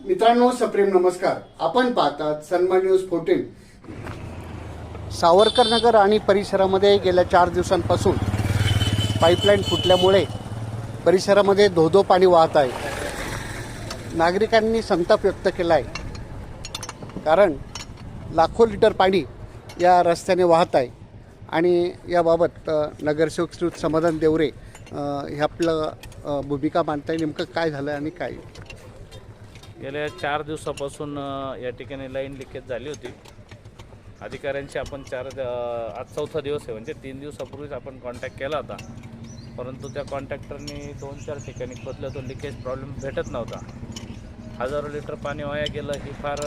मित्रांनो, सप्रेम नमस्कार. आपण पाहतात सन्मान न्यूज 14. सावरकर नगर आणि परिसरामध्ये गेल्या 4 दिवसांपासून पाईपलाईन फुटल्यामुळे परिसरामध्ये धोधो पाणी वाहत आहे. नागरिकांनी संताप व्यक्त केला आहे, कारण लाखो लिटर पाणी या रस्त्याने वाहत आहे. आणि याबाबत नगरसेवक श्री समाधान देवरे हे आपलं भूमिका मांडताय. नेमकं काय झालं आणि काय? गेल्या 4 दिवसापासून या ठिकाणी लाईन लिकेज झाली होती. अधिकाऱ्यांशी आपण आज 4था दिवस आहे, म्हणजे 3 दिवसापूर्वीच आपण कॉन्टॅक्ट केला होता. परंतु त्या कॉन्ट्रॅक्टरनी 2-4 ठिकाणी खोदलं, तो लिकेज प्रॉब्लेम भेटत नव्हता. हजारो लिटर पाणी वाया गेलं, ही फार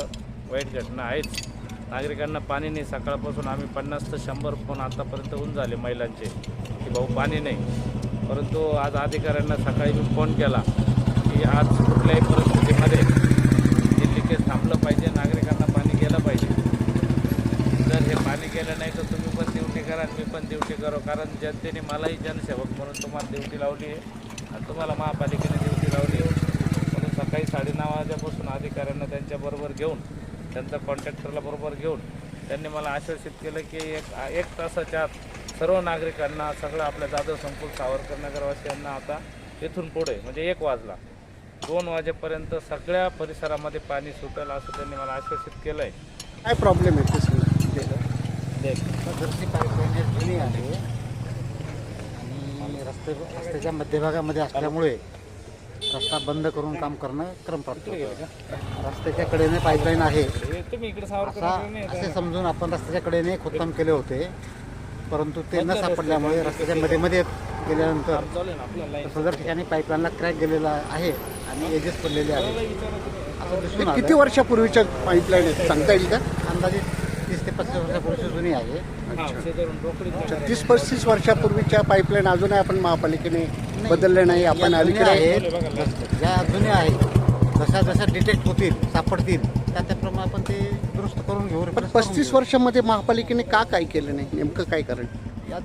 वाईट घटना आहेच. नागरिकांना पाणी नाही. सकाळपासून आम्ही 50 ते 100 फोन आतापर्यंत होऊन झाले महिलांचे की भाऊ पाणी नाही. परंतु आज अधिकाऱ्यांना सकाळी मी फोन केला की आज कुठल्याही परिस्थितीमध्ये हे लिकेज थांबलं पाहिजे, नागरिकांना पाणी गेलं पाहिजे. जर हे पाणी गेलं नाही तर तुम्ही पण ड्युटी करा आणि मी पण ड्युटी करो, कारण जनतेने मलाही जनसेवक म्हणून तुम्हाला ड्युटी लावली आहे आणि तुम्हाला महापालिकेने ड्युटी लावली आहे. म्हणून सकाळी 9:30 वाजल्यापासून अधिकाऱ्यांना त्यांच्याबरोबर घेऊन, त्यांचा कॉन्ट्रॅक्टरला बरोबर घेऊन त्यांनी मला आश्वासित केलं की एक तासाच्या आत सर्व नागरिकांना, सगळं आपल्या जाधव संकुल सावरकर नगरवासियांना आता इथून पुढे म्हणजे 1 वाजला 2 वाजेपर्यंत सगळ्या परिसरामध्ये पाणी सुटेल असं त्यांनी मला आश्वासित केलं आहे. काय प्रॉब्लेम आहे ते सांगा. घरची पाईपलाईन जुनी आहे आणि रस्त्याच्या मध्यभागामध्ये असल्यामुळे रस्ता बंद करून काम करणं क्रमप्राप्त होतं. रस्त्याच्या कडेने पाईपलाईन आहे असे समजून आपण रस्त्याच्या कडेने खोदकाम केले होते, परंतु ते न सापडल्यामुळे रस्त्याच्या मध्ये गेल्यानंतर सदर ठिकाणी पाईपलाईनला क्रॅक गेलेला आहे आणि एजेस पडलेले आहे असं दिसून आलं. किती वर्षापूर्वीच्या पाईपलाईन आहेत सांगता येईल का? अंदाजे 30 ते 35 वर्षापूर्वी जुनी आहे. 30-35 वर्षापूर्वीच्या पाईपलाईन अजूनही आपण महापालिकेने बदलले नाही. आपण अलीकडे आहेत ज्या जुन्या आहेत, जशा डिटेक्ट होतील, सापडतील त्याप्रमाणे आपण ते दुरुस्त करून घेऊ. पण 35 वर्षामध्ये महापालिकेने काय केलं नाही? नेमकं काय कारण? या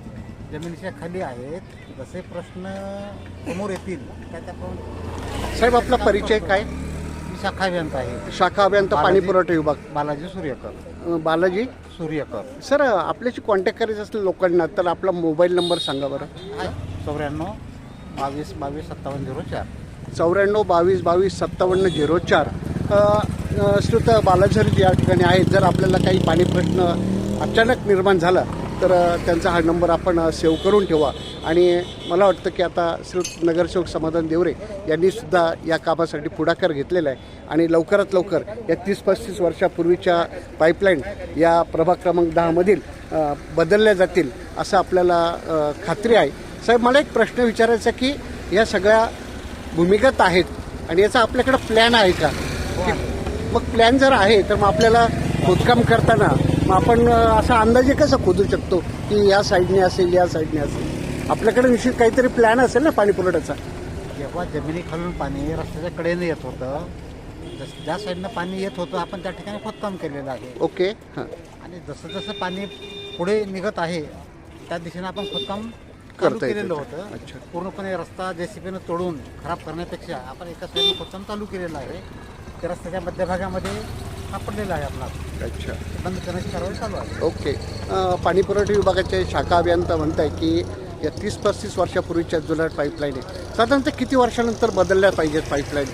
जमिनीच्या खाली आहेत, जसे प्रश्न समोर येतील त्याप्रमाणे. साहेब, आपला परिचय काय? शाखा अभियंता आहे, शाखा अभियंता पाणी पुरवठा विभाग, बालाजी सूर्यकर. बालाजी सूर्यकर. सर, आपल्याशी कॉन्टॅक्ट करायचं असेल लोकांना तर आपला मोबाईल नंबर सांगा बरं. 94 22 22 5704. 94 22 22 5704. श्रुत बालाजी या ठिकाणी आहेत. जर आपल्याला काही पाणी प्रश्न अचानक निर्माण झाला तर त्यांचा हा नंबर आपण सेव्ह करून ठेवा. आणि मला वाटतं की आता श्रुत नगरसेवक समाधान देवरे यांनी सुद्धा या कामासाठी पुढाकार घेतलेला आहे आणि लवकरात लवकर या 30-35 वर्षापूर्वीच्या पाईपलाईन या प्रभाग क्रमांक 10मधील बदलल्या जातील असं आपल्याला खात्री आहे. साहेब, मला एक प्रश्न विचारायचा की या सगळ्या भूमिगत आहेत आणि याचा आपल्याकडं प्लॅन आहे का? मग प्लॅन जर आहे तर मग आपल्याला खोदकाम करताना मग आपण असा अंदाजे कसा खोदू शकतो की या साईडने असेल, या साईडने असेल? आपल्याकडे निश्चित काहीतरी प्लॅन असेल ना पाणी पुरवठ्याचा. जेव्हा जमिनीखालून पाणी रस्त्याच्या कडेने येत होतं, ज्या साईडनं पाणी येत होतं आपण त्या ठिकाणी खोदकाम केलेलं आहे. ओके. हां. आणि जसं पाणी पुढे निघत आहे त्या दिशेने आपण खोदकाम चालू केलेलं होतं. अच्छा. पूर्णपणे रस्ता जेसीबीनं तोडून खराब करण्यापेक्षा आपण एका साईडने खोदकाम चालू केलेलं आहे. ते रस्त्याच्या मध्यभागामध्ये सापडलेलं आहे आपला. अच्छा. बंद करण्याची कारवाई चालू आहे. ओके. पाणी पुरवठा विभागाचे शाखा अभियंता म्हणताय की या 30-35 वर्षापूर्वीच्या जुन्या पाईपलाईन आहे, साधारणतः किती वर्षानंतर बदलल्या पाहिजेत पाईपलाईन?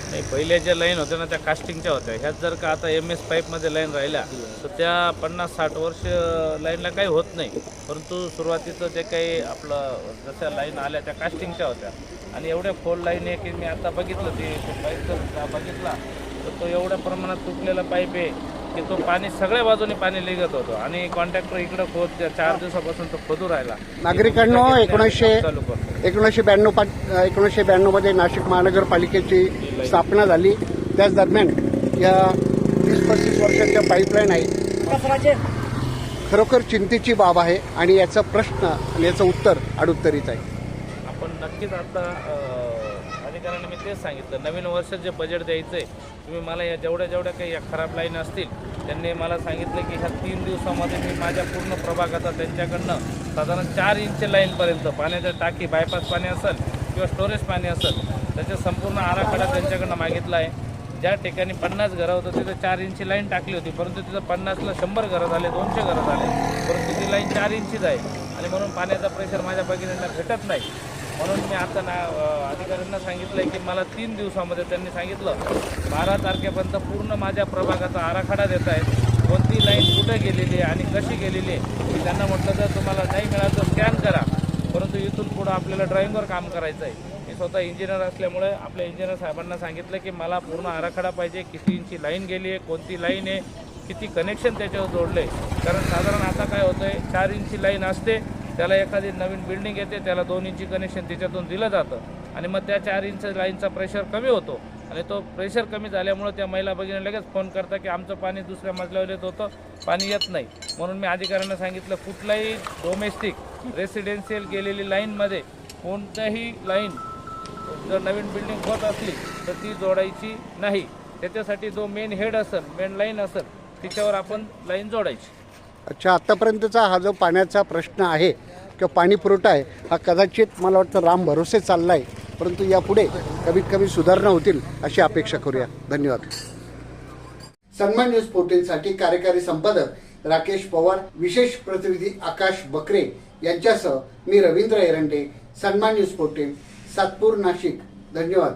नाही, पहिल्या ज्या लाईन होत्या ना त्या कास्टिंगच्या होत्या. ह्याच जर का आता MS पाईपमध्ये लाईन राहिल्या तर त्या 50-60 वर्ष लाईनला काही होत नाही. परंतु सुरुवातीचं जे काही आपलं जशा लाईन आल्या त्या कास्टिंगच्या होत्या आणि एवढ्या खोल लाईन आहे की मी आता बघितलं ते पाईप जर बघितला तर तो एवढ्या प्रमाणात तुटलेला पाईप आहे की तो पाणी सगळ्या बाजूने पाणी निघत होतं आणि कॉन्ट्रॅक्टर इकडं 4 दिवसापासून तो खोदू राहिला. नागरिकांनो, 1992 मध्ये नाशिक महानगरपालिकेची स्थापना झाली. त्याच दरम्यान या 30-35 वर्षाच्या पाईपलाईन आहे. खरोखर चिंतेची बाब आहे आणि याचा प्रश्न आणि याचं उत्तर अडुत्तरीत आहे. आपण नक्कीच आता अधिकाऱ्यांना मी तेच सांगितलं, नवीन वर्षात जे बजेट द्यायचं आहे तुम्ही मला या जेवढ्या काही या खराब लाईन असतील त्यांनी मला सांगितलं की ह्या 3 दिवसामध्ये मी माझ्या पूर्ण प्रभागाचा त्यांच्याकडनं साधारण 4 इंच लाईनपर्यंत पाण्याच्या टाकी, बायपास पाणी असेल किंवा स्टोरेज पाणी असेल त्याचा संपूर्ण आराखडा त्यांच्याकडनं मागितला आहे. ज्या ठिकाणी 50 घरं होतं तिथं 4 इंची लाईन टाकली होती, परंतु तिथं 50ला 100 घरं झाले, 200 घरं झाले, परंतु ती लाईन 4 इंचीच आहे आणि म्हणून पाण्याचा प्रेशर माझ्या भगिनींना भेटत नाही. म्हणून मी आता अधिकाऱ्यांना सांगितलं आहे की मला 3 दिवसामध्ये, त्यांनी सांगितलं 12 तारखेपर्यंत पूर्ण माझ्या प्रभागाचा आराखडा देत आहेत, कोणती लाईन कुठे गेलेली आहे आणि कशी गेलेली आहे. मी त्यांना म्हटलं जर तुम्हाला नाही मिळालं तर स्कॅन करा, परंतु इथून पुढं आपल्याला ड्रायव्हिंगवर काम करायचं आहे. मी स्वतः इंजिनियर असल्यामुळे आपल्या इंजिनियर साहेबांना सांगितलं की मला पूर्ण आराखडा पाहिजे, किती इंची लाईन गेली आहे, कोणती लाईन आहे, किती कनेक्शन त्याच्यावर जोडलं आहे. कारण साधारण आता काय होतं आहे, 4 इंची लाईन असते, त्याला एखादी नवीन बिल्डिंग येते, त्याला 2 इंची कनेक्शन त्याच्यातून दिलं जातं आणि मग त्या 4 इंच लाईनचा प्रेशर कमी होतो आणि तो प्रेशर कमी झाल्यामुळे त्या महिला भगिनी लगेच फोन करतात की आमचं पाणी दुसऱ्या मजल्यावर येत होतं, पाणी येत नाही. म्हणून मी अधिकाऱ्यांना सांगितलं कुठलाही डोमेस्टिक रेसिडेन्शियल गेलेली लाईनमध्ये कोणत्याही लाईन जर नवीन बिल्डिंग होत असली तर ती जोडायची नाही. त्याच्यासाठी जो मेन हेड असेल, मेन लाईन असेल, तिच्यावर आपण लाईन जोडायची. अच्छा, आत्तापर्यंतचा हा जो पाण्याचा प्रश्न आहे किंवा पाणी पुरवठा आहे हा कदाचित मला वाटतं राम भरोसे चालला आहे, परंतु यापुढे कमीत कमी सुधारणा होतील अशी अपेक्षा करूया. धन्यवाद. सन्मान न्यूज 14साठी कार्यकारी संपादक राकेश पवार, विशेष प्रतिनिधी आकाश बकरे यांच्यासह मी रवींद्र एरंडे, सन्मान न्यूज 14, सातपूर, नाशिक. धन्यवाद.